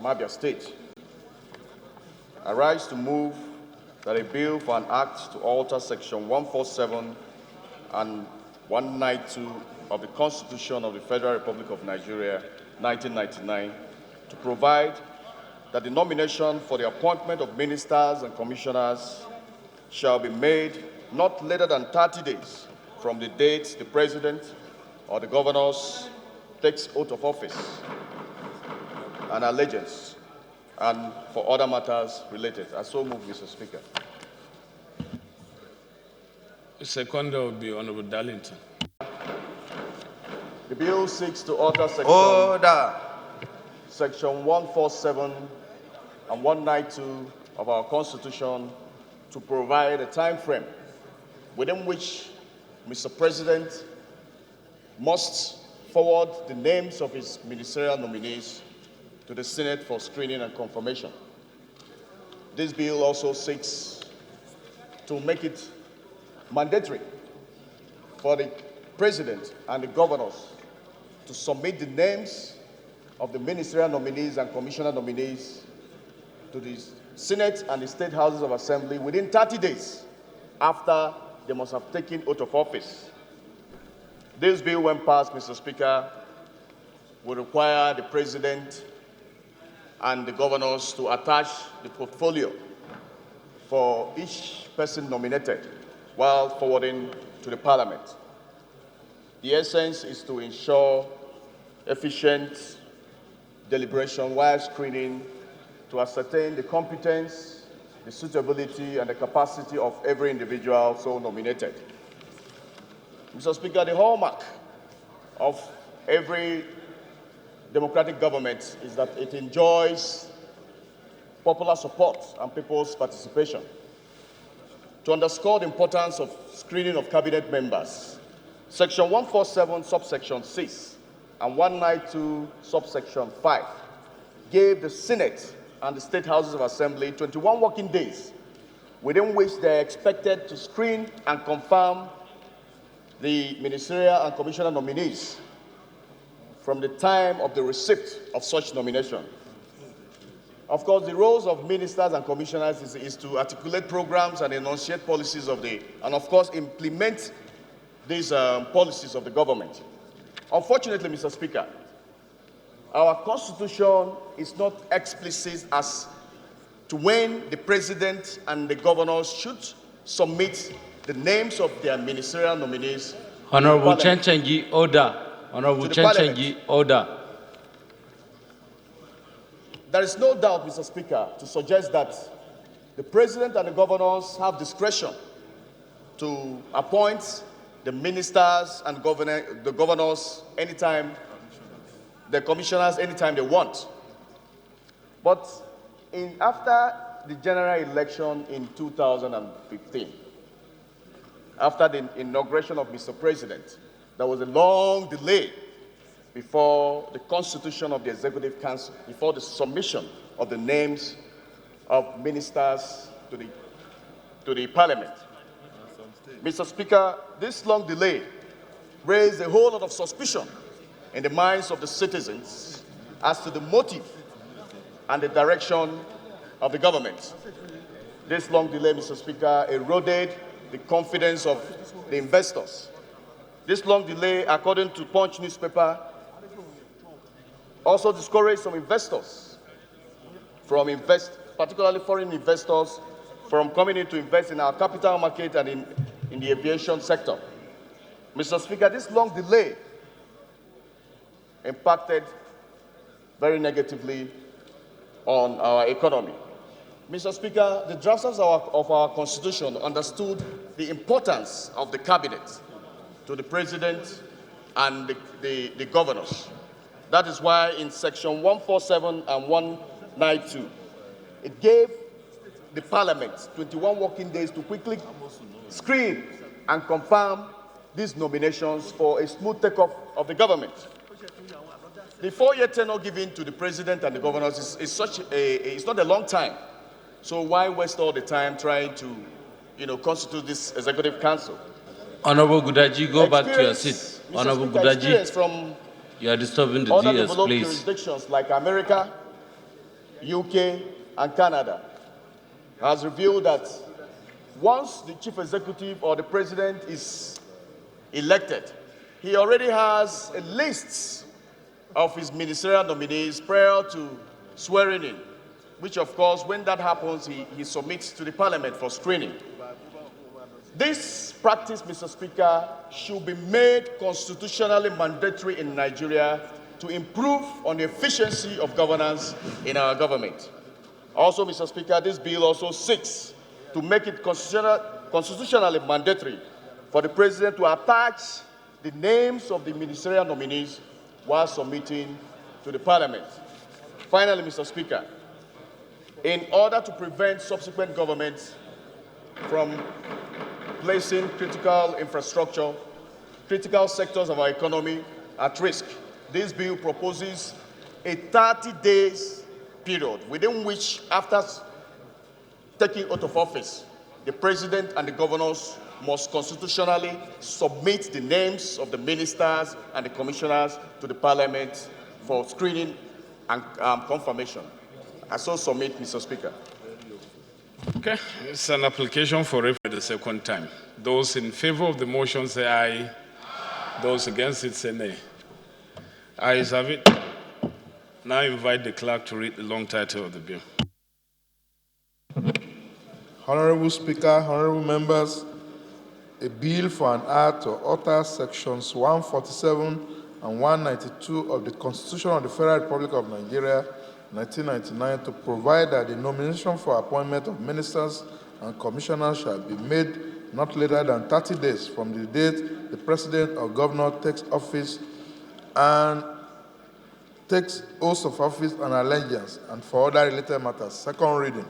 Abia State. I rise to move that a bill for an act to alter Section 147 and 192 of the Constitution of the Federal Republic of Nigeria, 1999, to provide that the nomination for the appointment of ministers and commissioners shall be made not later than 30 days from the date the President or the governors takes oath of office and allegiance, and for other matters related. I so move, Mr. Speaker. The second will be Honorable Darlington. The bill seeks to alter Section 147 and 192 of our Constitution to provide a time frame within which Mr. President must forward the names of his ministerial nominees to the Senate for screening and confirmation. This bill also seeks to make it mandatory for the President and the governors to submit the names of the ministerial nominees and commissioner nominees to the Senate and the State Houses of Assembly within 30 days after they must have taken oath of office. This bill, when passed, Mr. Speaker, will require the President and the governors to attach the portfolio for each person nominated while forwarding to the Parliament. The essence is to ensure efficient deliberation while screening to ascertain the competence, the suitability, and the capacity of every individual so nominated. Mr. Speaker, the hallmark of every democratic government is that it enjoys popular support and people's participation. To underscore the importance of screening of cabinet members, Section 147, subsection 6, and 192, subsection 5, gave the Senate and the State Houses of Assembly 21 working days within which they are expected to screen and confirm the ministerial and commissioner nominees from the time of the receipt of such nomination. Of course, the roles of ministers and commissioners is to articulate programs and enunciate policies and of course implement these policies of the government. Unfortunately, Mr. Speaker, our Constitution is not explicit as to when the President and the governors should submit the names of their ministerial nominees. Honorable Chenchengi, order. Honorable Chenchengi, order. There is no doubt, Mr. Speaker, to suggest that the President and the governors have discretion to appoint the ministers and the governors anytime, the commissioners anytime they want. But after the general election in 2015, after the inauguration of Mr. President, there was a long delay before the constitution of the Executive Council, before the submission of the names of ministers to the Parliament. Mr. Speaker, this long delay raised a whole lot of suspicion in the minds of the citizens as to the motive and the direction of the government. This long delay, Mr. Speaker, eroded the confidence of the investors. This long delay, according to Punch newspaper, also discouraged some investors from particularly foreign investors, from coming in to invest in our capital market and in the aviation sector. Mr. Speaker, this long delay impacted very negatively on our economy. Mr. Speaker, the drafters of our Constitution understood the importance of the cabinet to the President and the governors. That is why in Section 147 and 192, it gave the Parliament 21 working days to quickly screen and confirm these nominations for a smooth takeoff of the government. The 4-year tenure given to the President and the governors is not a long time. So why waste all the time trying to, constitute this Executive Council? Honorable Gudaji, go back to your seat. Honorable Gudaji, from you are disturbing the DS, developed please. jurisdictions like America, UK, and Canada, has revealed that once the chief executive or the president is elected, he already has a list of his ministerial nominees prior to swearing in, which of course, when that happens, he submits to the parliament for screening. This practice, Mr. Speaker, should be made constitutionally mandatory in Nigeria to improve on the efficiency of governance in our government. Also, Mr. Speaker, this bill also seeks to make it constitutionally mandatory for the president to attach the names of the ministerial nominees while submitting to the parliament. Finally, Mr. Speaker, in order to prevent subsequent governments from placing critical infrastructure, critical sectors of our economy at risk, this bill proposes a 30 days period within which, after taking oath of office, the president and the governors must constitutionally submit the names of the ministers and the commissioners to the parliament for screening and confirmation. I so submit, Mr. Speaker. Okay, it's an application for referral the second time. Those in favor of the motion say aye. Those against it say nay. Ayes have it. Now invite the clerk to read the long title of the bill. Honorable Speaker, honorable members, a bill for an act to alter sections 147 and 192 of the Constitution of the Federal Republic of Nigeria, 1999, to provide that the nomination for appointment of ministers and commissioners shall be made not later than 30 days from the date the President or Governor takes office and takes oaths of office and allegiance, and for other related matters. Second reading.